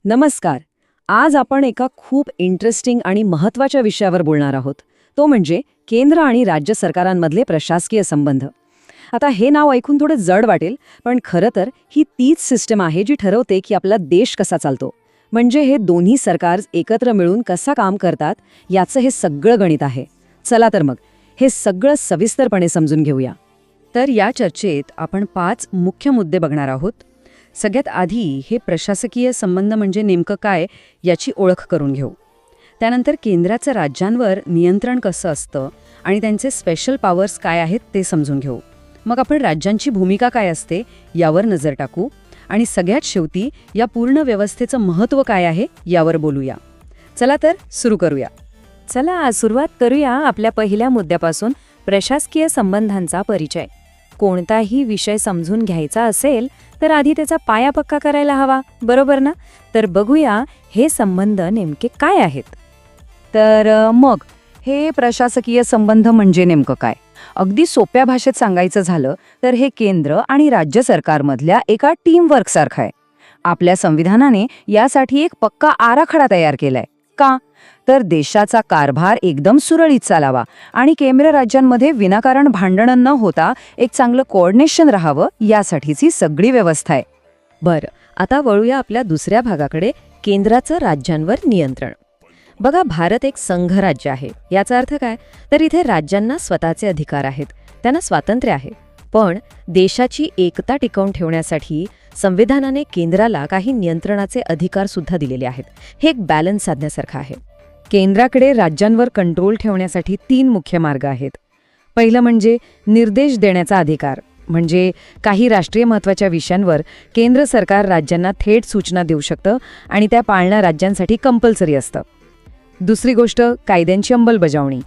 नमस्कार. आज आपण एका खूप इंटरेस्टिंग आणि महत्त्वाच्या विषयावर बोलणार आहोत. तो म्हणजे केंद्र आणि राज्य सरकारांमधले प्रशासकीय संबंध. आता हे नाव ऐकून थोडं जड वाटेल, पण खरं तर ही तीच सिस्टम आहे जी ठरवते की आपला देश कसा चालतो. म्हणजे हे दोन्ही सरकार एकत्र मिळून कसा काम करतात याचं हे सगळं गणित आहे. चला तर मग हे सगळं सविस्तरपणे समजून घेऊया. तर या चर्चेत आपण 5 मुख्य मुद्दे बघणार आहोत. सगळ्यात आधी हे प्रशासकीय संबंध म्हणजे नेमकं काय याची ओळख करून घेऊ. त्यानंतर केंद्राचं राज्यांवर नियंत्रण कसं असतं आणि त्यांचे स्पेशल पॉवर्स काय आहेत ते समजून घेऊ. मग आपण राज्यांची भूमिका काय असते यावर नजर टाकू आणि सगळ्यात शेवटी या पूर्ण व्यवस्थेचं महत्त्व काय आहे यावर बोलूया. चला तर सुरू करूया. चला सुरुवात करूया आपल्या पहिल्या मुद्द्यापासून, प्रशासकीय संबंधांचा परिचय. कोणताही विषय समजून घ्यायचा असेल तर आधी त्याचा पाया पक्का करायला हवा, बरोबर ना? तर बघूया हे संबंध नेमके काय आहेत. तर मग हे प्रशासकीय संबंध म्हणजे नेमकं काय? अगदी सोप्या भाषेत सांगायचं झालं तर हे केंद्र आणि राज्य सरकारमधल्या एका टीमवर्कसारखं आहे. आपल्या संविधानाने यासाठी एक पक्का आराखडा तयार केलाय. का? तर देशाचा कारभार एकदम सुरळीत चालावा आणि केंद्र राज्यांमध्ये विनाकारण भांडणं न होता एक चांगलं कोऑर्डिनेशन राहावं यासाठीची सगळी व्यवस्था आहे. बरं, आता वळूया आपल्या दुसऱ्या भागाकडे, केंद्राचं राज्यांवर नियंत्रण. बघा, भारत एक संघराज्य आहे. याचा अर्थ काय? तर इथे राज्यांना स्वतःचे अधिकार आहेत, त्यांना स्वातंत्र्य आहे. पण देशाची एकता टिकवून ठेवण्यासाठी संविधानाने केंद्राला काही नियंत्रणाचे अधिकार सुद्धा दिलेले आहेत. हे एक बॅलन्स साधण्यासारखं आहे. केंद्राकडे राज्यांवर कंट्रोल ठेवण्यासाठी 3 मुख्य मार्ग आहेत. पहिलं म्हणजे निर्देश देण्याचा अधिकार. म्हणजे काही राष्ट्रीय महत्त्वाच्या विषयांवर केंद्र सरकार राज्यांना थेट सूचना देऊ शकतं आणि त्या पाळणं राज्यांसाठी कंपल्सरी असतं. दुसरी गोष्ट, कायद्यांची अंमलबजावणी.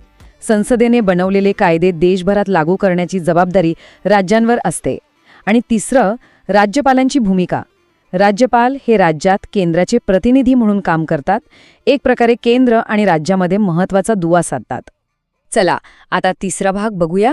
संसदेने बनवलेले कायदे देशभरात लागू करण्याची जबाबदारी राज्यांवर असते. आणि तिसरं, राज्यपालांची भूमिका. राज्यपाल हे राज्यात केंद्राचे प्रतिनिधी म्हणून काम करतात. एक प्रकारे केंद्र आणि राज्यामध्ये महत्त्वाचा दुवा साधतात. चला आता तिसरा भाग बघूया,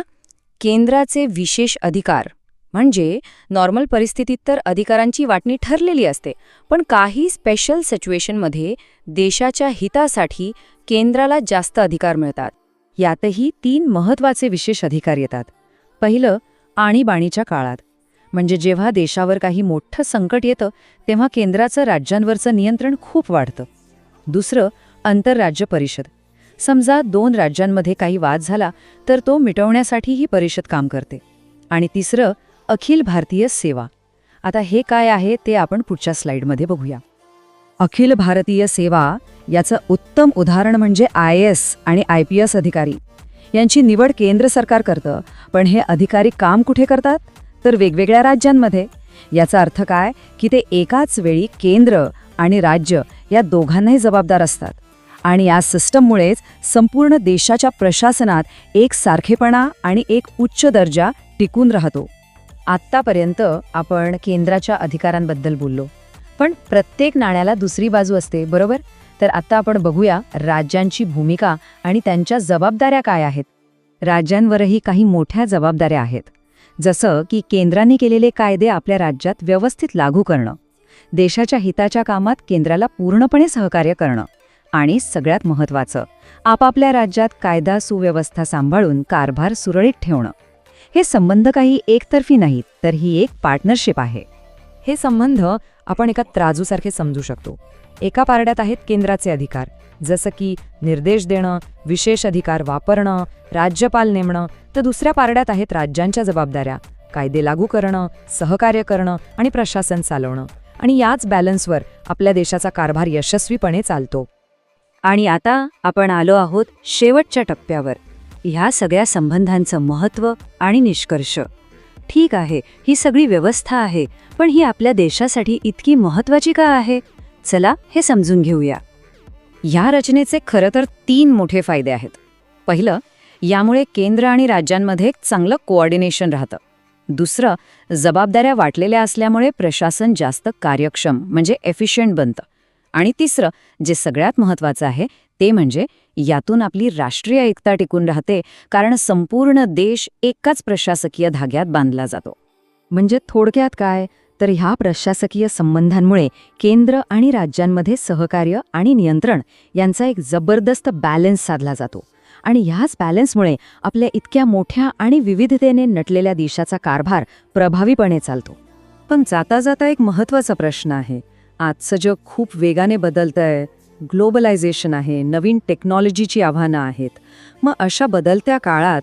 केंद्राचे विशेष अधिकार. म्हणजे नॉर्मल परिस्थितीत तर अधिकारांची वाटणी ठरलेली असते, पण काही स्पेशल सिच्युएशनमध्ये देशाच्या हितासाठी केंद्राला जास्त अधिकार मिळतात. यातही 3 महत्त्वाचे विशेष अधिकार येतात. पहिलं, आणीबाणीच्या काळात. म्हणजे जेव्हा देशावर काही मोठं संकट येतं तेव्हा केंद्राचं राज्यांवरचं नियंत्रण खूप वाढतं. दुसरं, आंतरराज्य परिषद. समजा 2 राज्यांमध्ये काही वाद झाला तर तो मिटवण्यासाठी ही परिषद काम करते. आणि तिसरं, अखिल भारतीय सेवा. आता हे काय आहे ते आपण पुढच्या स्लाइडमध्ये बघूया. अखिल भारतीय सेवा याचं उत्तम उदाहरण म्हणजे IAS आणि IPS अधिकारी. यांची निवड केंद्र सरकार करतं, पण हे अधिकारी काम कुठे करतात? तर वेगवेगळ्या राज्यांमध्ये. याचा अर्थ काय की ते एकाच वेळी केंद्र आणि राज्य या दोघांनाही जबाबदार असतात. आणि या सिस्टममुळेच संपूर्ण देशाच्या प्रशासनात एक सारखेपणा आणि एक उच्च दर्जा टिकून राहतो. आत्तापर्यंत आपण केंद्राच्या अधिकारांबद्दल बोललो, पण प्रत्येक नाण्याला दुसरी बाजू असते, बरोबर? तर आता आपण बघूया राज्यांची भूमिका आणि त्यांच्या जबाबदाऱ्या काय आहेत. राज्यांवरही काही मोठ्या जबाबदाऱ्या आहेत. जसं की केंद्राने केलेले कायदे आपल्या राज्यात व्यवस्थित लागू करणं, देशाच्या हिताच्या कामात केंद्राला पूर्णपणे सहकार्य करणं आणि सगळ्यात महत्त्वाचं, आपापल्या राज्यात कायदा सुव्यवस्था सांभाळून कारभार सुरळीत ठेवणं. हे संबंध काही एकतर्फी नाहीत, तर ही एक पार्टनरशिप आहे. हे संबंध आपण एका त्राजूसारखे समजू शकतो. एका पारड्यात आहेत केंद्राचे अधिकार, जसं की निर्देश देणं, विशेष अधिकार वापरणं, राज्यपाल नेमणं, तर दुसऱ्या पारड्यात आहेत राज्यांच्या जबाबदाऱ्या, कायदे लागू करणं, सहकार्य करणं आणि प्रशासन चालवणं. आणि याच बॅलन्सवर आपल्या देशाचा कारभार यशस्वीपणे चालतो. आणि आता आपण आलो आहोत शेवटच्या टप्प्यावर, ह्या सगळ्या संबंधांचं महत्त्व आणि निष्कर्ष. ठीक आहे, ही सगळी व्यवस्था आहे, पण ही आपल्या देशासाठी इतकी महत्त्वाची का आहे? चला हे समजून घेऊया. ह्या रचनेचे खरं तर 3 मोठे फायदे आहेत. पहिलं, यामुळे केंद्र आणि राज्यांमध्ये एक चांगलं कोऑर्डिनेशन राहतं. दुसरं, जबाबदाऱ्या वाटलेल्या असल्यामुळे प्रशासन जास्त कार्यक्षम म्हणजे एफिशियंट बनतं. आणि तिसरं, जे सगळ्यात महत्त्वाचं आहे ते म्हणजे यातून आपली राष्ट्रीय एकता टिकून राहते, कारण संपूर्ण देश एकाच प्रशासकीय धाग्यात बांधला जातो. म्हणजे थोडक्यात काय तर ह्या प्रशासकीय संबंधांमुळे केंद्र आणि राज्यांमध्ये सहकार्य आणि नियंत्रण यांचा एक जबरदस्त बॅलन्स साधला जातो. आणि ह्याच बॅलन्समुळे आपल्या इतक्या मोठ्या आणि विविधतेने नटलेल्या देशाचा कारभार प्रभावीपणे चालतो. पण जाता जाता एक महत्त्वाचा प्रश्न आहे. आजचं जग खूप वेगाने बदलतंय, ग्लोबलायझेशन आहे, नवीन टेक्नॉलॉजीची आव्हानं आहेत. मग अशा बदलत्या काळात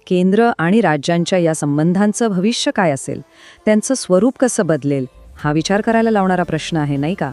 केंद्र आणि राज्यांच्या या संबंधांचं भविष्य काय असेल, त्यांचं स्वरूप कसं बदलेल, हा विचार करायला लावणारा प्रश्न आहे, नाही का?